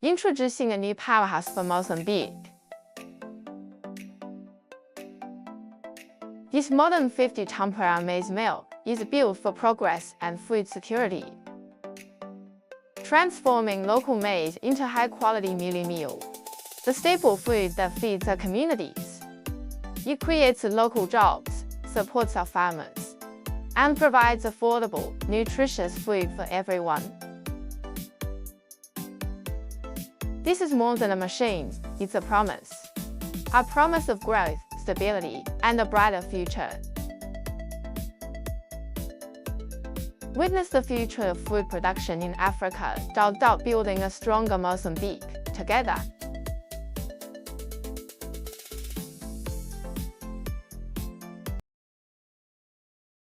Introducing a new powerhouse for Mozambique. This modern 50-ton-per-hour maize mill is built for progress and food security, transforming local maize into high-quality mealie meal, the staple food that feeds our communities. It creates local jobs, supports our farmers, and provides affordable, nutritious food for everyone. This is more than a machine, it's a promise. A promise of growth, stability, and a brighter future. Witness the future of food production in Africa, building a stronger Mozambique, together.